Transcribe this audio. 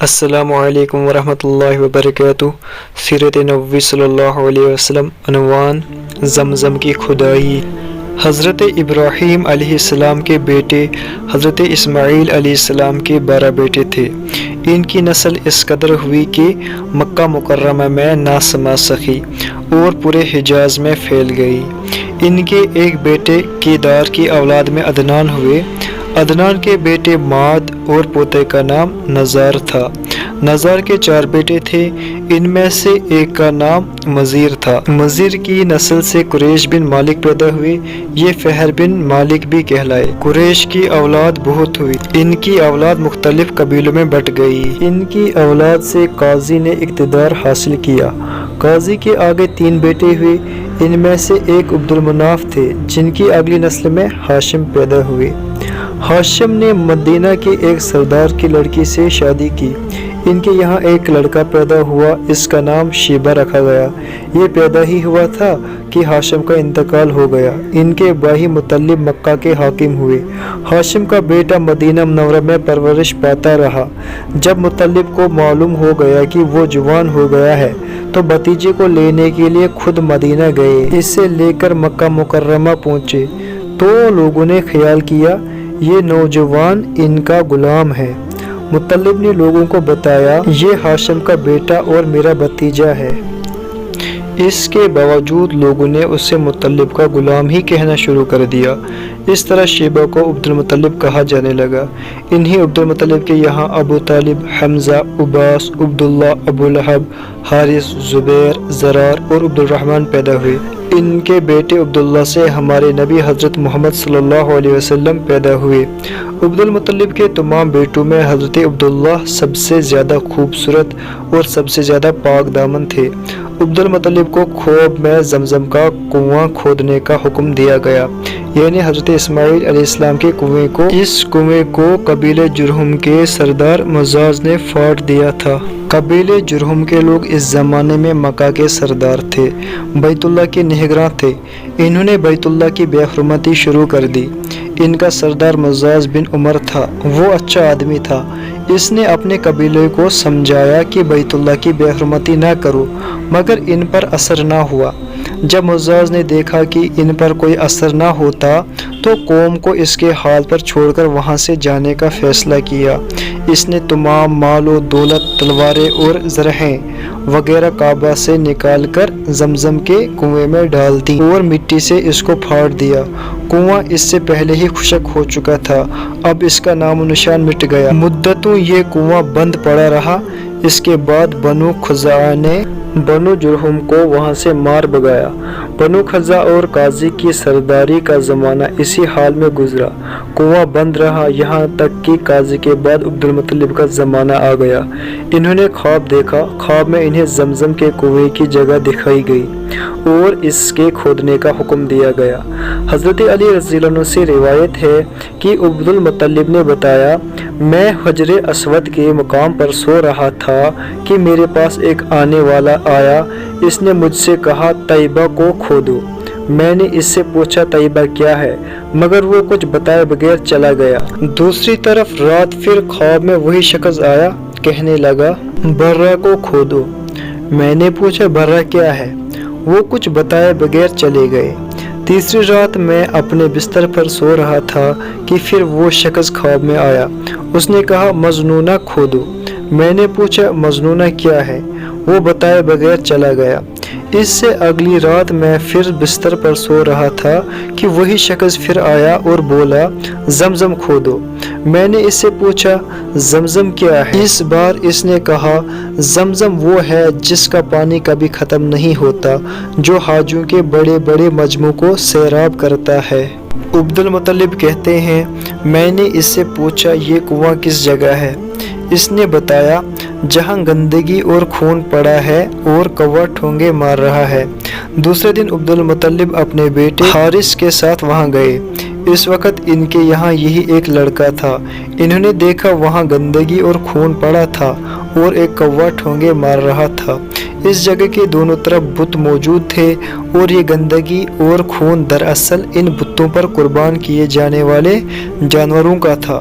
السلام علیکم ورحمۃ اللہ وبرکاتہ۔ سیرت نبوی صلی اللہ علیہ وسلم۔ عنوان: زمزم کی خدائی۔ حضرت ابراہیم علیہ السلام کے بیٹے حضرت اسماعیل علیہ السلام کے 12 بیٹے تھے۔ ان کی نسل اس قدر ہوئی کہ مکہ مکرمہ میں نہ سما سکی اور پورے حجاز میں پھیل گئی۔ ان کے ایک بیٹے کیدار کی اولاد میں عدنان ہوئے۔ عدنان کے بیٹے ماد اور پوتے کا نام نزار تھا۔ نزار کے 4 بیٹے تھے، ان میں سے ایک کا نام مزیر تھا۔ مزیر کی نسل سے قریش بن مالک پیدا ہوئے، یہ فہر بن مالک بھی کہلائے۔ قریش کی اولاد بہت ہوئی، ان کی اولاد مختلف قبیلوں میں بٹ گئی۔ ان کی اولاد سے قاضی نے اقتدار حاصل کیا۔ قاضی کے آگے 3 بیٹے ہوئے، ان میں سے ایک عبد المناف تھے، جن کی اگلی نسل میں ہاشم پیدا ہوئے۔ ہاشم نے مدینہ کے ایک سردار کی لڑکی سے شادی کی۔ ان کے یہاں ایک لڑکا پیدا ہوا، اس کا نام شیبہ رکھا گیا۔ یہ پیدا ہی ہوا تھا کہ ہاشم کا انتقال ہو گیا۔ ان کے بھائی مطلب مکہ کے حاکم ہوئے۔ ہاشم کا بیٹا مدینہ منورہ میں پرورش پاتا رہا۔ جب مطلب کو معلوم ہو گیا کہ وہ جوان ہو گیا ہے تو بھتیجے کو لینے کے لیے خود مدینہ گئے۔ اسے لے کر مکہ مکرمہ پہنچے تو لوگوں نے خیال کیا یہ نوجوان ان کا غلام ہے۔ مطلب نے لوگوں کو بتایا یہ ہاشم کا بیٹا اور میرا بھتیجا ہے۔ اس کے باوجود لوگوں نے اسے مطلب کا غلام ہی کہنا شروع کر دیا۔ اس طرح شیبہ کو عبد المطلب کہا جانے لگا۔ انہی عبد المطلب کے یہاں ابو طالب، حمزہ، عباس، عبداللہ، ابو لہب، حارث، زبیر، زرار اور عبد الرحمن پیدا ہوئے۔ ان کے بیٹے عبداللہ سے ہمارے نبی حضرت محمد صلی اللہ علیہ وسلم پیدا ہوئے۔ عبد المطلب کے تمام بیٹوں میں حضرت عبداللہ سب سے زیادہ خوبصورت اور سب سے زیادہ پاک دامن تھے۔ عبد المطلب کو خواب میں زمزم کا کنواں کھودنے کا حکم دیا گیا، یعنی حضرت اسماعیل علیہ السلام کے کنویں کو۔ اس کنویں کو قبیلہ جرہم کے سردار مزاز نے پھاڑ دیا تھا۔ قبیلہ جرہم کے لوگ اس زمانے میں مکہ کے سردار تھے، بیت اللہ کے نگراں تھے۔ انہوں نے بیت اللہ کی بے حرمتی شروع کر دی۔ ان کا سردار مزاز بن عمر تھا، وہ اچھا آدمی تھا۔ اس نے اپنے قبیلے کو سمجھایا کہ بیت اللہ کی بے حرمتی نہ کرو، مگر ان پر اثر نہ ہوا۔ جب مزاز نے دیکھا کہ ان پر کوئی اثر نہ ہوتا تو قوم کو اس کے حال پر چھوڑ کر وہاں سے جانے کا فیصلہ کیا۔ اس نے تمام مال و دولت، تلواریں اور زرہیں وغیرہ کعبہ سے نکال کر زمزم کے کنویں میں ڈال دی اور مٹی سے اس کو پھاڑ دیا۔ کنواں اس سے پہلے ہی خشک ہو چکا تھا، اب اس کا نام و نشان مٹ گیا۔ مدتوں یہ کنواں بند پڑا رہا۔ اس کے بعد بنو خزاعہ نے بنو جرہم کو وہاں سے مار بھگایا۔ بنو خزاعہ اور قاضی کی سرداری کا زمانہ اسی حال میں گزرا۔ کنواں بند رہا یہاں تک کہ قاضی کے بعد عبد المطلب کا زمانہ آ گیا۔ انہوں نے خواب دیکھا۔ خواب میں انہیں زمزم کے کنویں کی جگہ دکھائی گئی اور اس کے کھودنے کا حکم دیا گیا۔ حضرت علی رضی اللہ عنہ سے روایت ہے کہ عبد المطلب نے بتایا، میں حجر اسود کے مقام پر سو رہا تھا کہ میرے پاس ایک آنے والا آیا۔ اس نے مجھ سے کہا طیبہ کو کھودو۔ میں نے اس سے پوچھا طیبہ کیا ہے، مگر وہ کچھ بتائے بغیر چلا گیا۔ دوسری طرف رات پھر خواب میں وہی شخص آیا، کہنے لگا برہ کو کھودو۔ میں نے پوچھا برہ کیا ہے، وہ کچھ بتائے بغیر چلے گئے۔ تیسری رات میں اپنے بستر پر سو رہا تھا کہ پھر وہ شخص خواب میں آیا۔ اس نے کہا مظنونہ کھودو۔ میں نے پوچھا مظنونہ کیا ہے، وہ بتائے بغیر چلا گیا۔ اس سے اگلی رات میں پھر بستر پر سو رہا تھا کہ وہی شخص پھر آیا اور بولا زمزم کھودو۔ میں نے اس سے پوچھا زمزم کیا ہے، اس بار اس نے کہا زمزم وہ ہے جس کا پانی کبھی ختم نہیں ہوتا، جو حاجیوں کے بڑے بڑے مجمع کو سیراب کرتا ہے۔ عبد المطلب کہتے ہیں میں نے اس سے پوچھا یہ کنواں کس جگہ ہے، اس نے بتایا جہاں گندگی اور خون پڑا ہے اور کوا ٹھونگے مار رہا ہے۔ دوسرے دن عبد المطلب اپنے بیٹے حارث کے ساتھ وہاں گئے۔ اس وقت ان کے یہاں یہی ایک لڑکا تھا۔ انہوں نے دیکھا وہاں گندگی اور خون پڑا تھا اور ایک کوا ٹھونگے مار رہا تھا۔ اس جگہ کے دونوں طرف بت موجود تھے اور یہ گندگی اور خون دراصل ان بتوں پر قربان کیے جانے والے جانوروں کا تھا۔